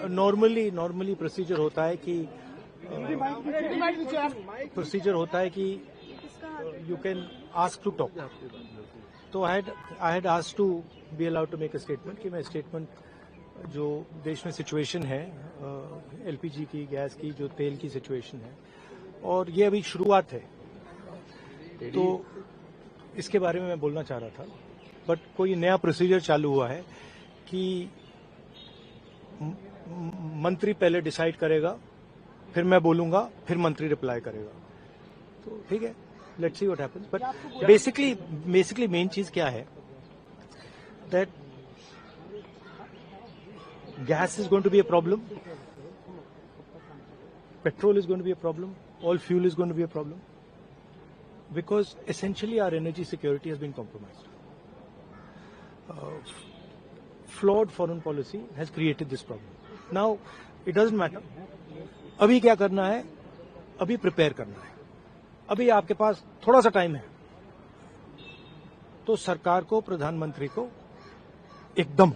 Normally procedure होता है कि you can ask to talk. तो I had asked to be allowed to make a statement कि मैं स्टेटमेंट जो देश में सिचुएशन है एलपीजी की, गैस की, जो तेल की सिचुएशन है, और ये अभी शुरुआत है, तो इसके बारे में मैं बोलना चाह रहा था। बट कोई नया प्रोसीजर चालू हुआ है कि मंत्री पहले डिसाइड करेगा, फिर मैं बोलूंगा, फिर मंत्री रिप्लाई करेगा। तो ठीक है, let's see what happens. But basically main चीज क्या है, that gas is going to be a problem, petrol is going to be a problem, all fuel is going to be a problem, because essentially our energy security has been compromised. Flawed foreign policy has created this problem. Now it doesn't matter अभी क्या करना है, अभी prepare करना है। अभी आपके पास थोड़ा सा टाइम है, तो सरकार को, प्रधानमंत्री को एकदम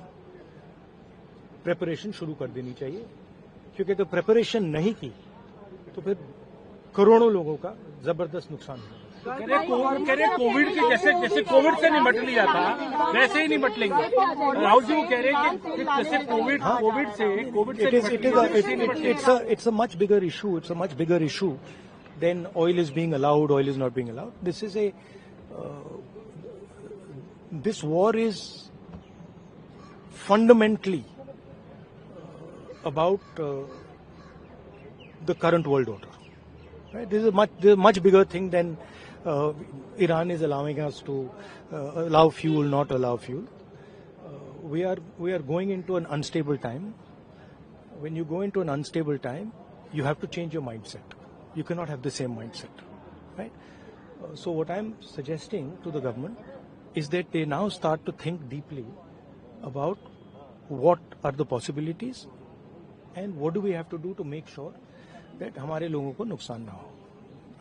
प्रेपरेशन शुरू कर देनी चाहिए, क्योंकि अगर प्रेपरेशन नहीं की तो फिर करोड़ों लोगों का जबरदस्त नुकसान होगा। कह रहे कोविड के जैसे कोविड से निपट लिया था वैसे ही निपट लेंगे। राहुल जी वो कह रहे हैं कि जैसे कोविड से it's a much bigger issue than oil is being allowed, oil is not being allowed. This war is fundamentally about the current world order. Right? This is a much bigger thing than Iran is allowing us to allow fuel, not allow fuel. We are going into an unstable time. When you go into an unstable time, you have to change your mindset. You cannot have the same mindset, right? So what I'm suggesting to the government is that they now start to think deeply about what are the possibilities and what do we have to do to make sure that हमारे लोगों को नुकसान ना हो.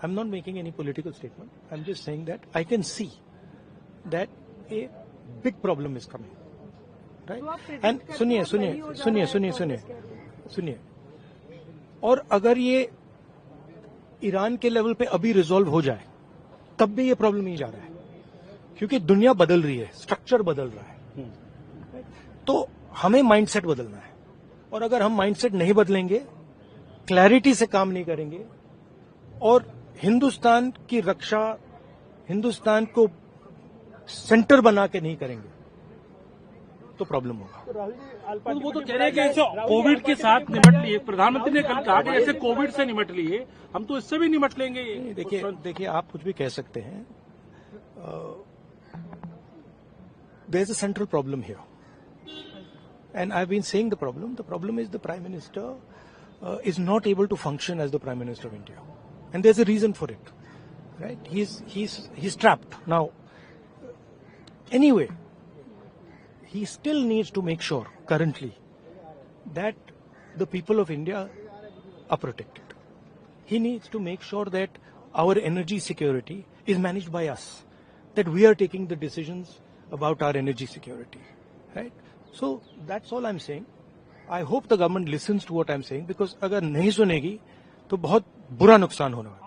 I'm not making any political statement. I'm just saying that I can see that a big problem is coming, right? And सुनिए, और अगर ये ईरान के लेवल पे अभी रिजॉल्व हो जाए, तब भी ये प्रॉब्लम नहीं जा रहा है, क्योंकि दुनिया बदल रही है, स्ट्रक्चर बदल रहा है. तो हमें माइंडसेट बदलना है, और अगर हम माइंडसेट नहीं बदलेंगे, क्लैरिटी से काम नहीं करेंगे, और हिंदुस्तान की रक्षा, हिंदुस्तान को सेंटर बना के नहीं करेंगे, तो प्रॉब्लम होगा. तो वो तो कह रहे हैं कि ऐसे कोविड के साथ निपट लिए, प्रधानमंत्री ने कल कहा कि ऐसे कोविड से निपट लिए, हम तो इससे भी निपट लेंगे. देखिए आप कुछ भी कह सकते हैं. There is a central problem here, and I've been saying the problem is the Prime Minister is not able to function as the Prime Minister of India, and there's a reason for it, right? He's trapped now. Anyway, he still needs to make sure currently that the people of India are protected. He needs to make sure that our energy security is managed by us, that we are taking the decisions about our energy security, right? So that's all I'm saying. I hope the government listens to what I'm saying, because अगर नहीं सुनेगी तो बहुत बुरा नुकसान होने वाला है.